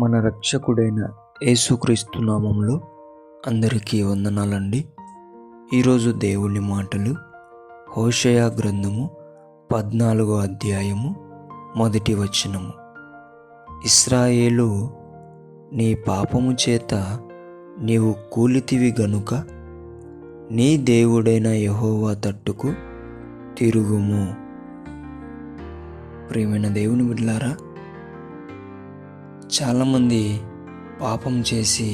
మన రక్షకుడైన యేసుక్రీస్తు నామములో అందరికీ వందనాలండి. ఈరోజు దేవుని మాటలు హోషేయ గ్రంథము 14వ అధ్యాయము 1వ వచనము. ఇశ్రాయేలు, నీ పాపము చేత నీవు కూలితివి గనుక నీ దేవుడైన యెహోవా తట్టుకు తిరుగుము. ప్రియమైన దేవుని బిడ్డలారా, చాలామంది పాపం చేసి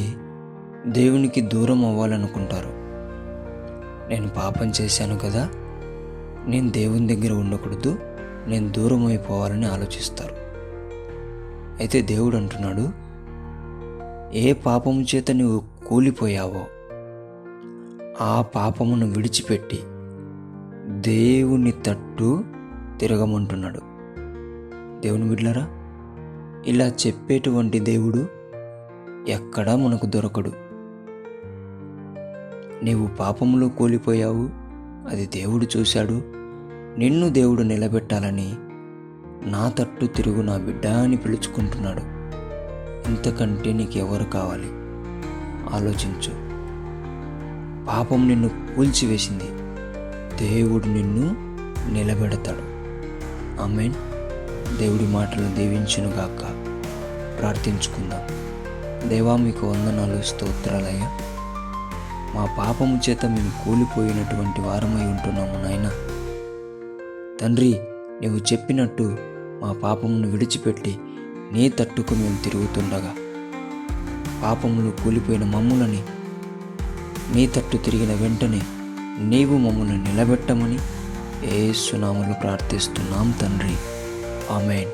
దేవునికి దూరం అవ్వాలనుకుంటారు. నేను పాపం చేశాను కదా, నేను దేవుని దగ్గర ఉండకూడదు, నేను దూరం అయిపోవాలని ఆలోచిస్తారు. అయితే దేవుడు అంటున్నాడు, ఏ పాపము చేత నువ్వు కూలిపోయావో ఆ పాపమును విడిచిపెట్టి దేవుని తట్టు తిరగమంటున్నాడు. దేవుని బిడ్డలారా, ఇలా చెప్పేటువంటి దేవుడు ఎక్కడా మనకు దొరకడు. నీవు పాపంలో కూలిపోయావు, అది దేవుడు చూశాడు. నిన్ను దేవుడు నిలబెట్టాలని నా తట్టు తిరుగు నా బిడ్డ అని పిలుచుకుంటున్నాడు. ఇంతకంటే నీకెవరు కావాలి? ఆలోచించు. పాపం నిన్ను కూల్చివేసింది, దేవుడు నిన్ను నిలబెడతాడు. ఆమేన్. దేవుడి మాటలు దీవించునుగాక. ప్రార్థించుకుందాం. దేవా, మీకు వందనాలు, స్తోత్రాలయ్యా. మా పాపము చేత మేము కూలిపోయినటువంటి వారమై ఉంటున్నాము నాయన. తండ్రి, నీవు చెప్పినట్టు మా పాపమును విడిచిపెట్టి నీ తట్టుకు మేము తిరుగుతుండగా పాపములు కూలిపోయిన మమ్ములని నీ తట్టు తిరిగిన వెంటనే నీవు మమ్మల్ని నిలబెట్టమని యేసు నామములో ప్రార్థిస్తున్నాం తండ్రి. ఆమేన్.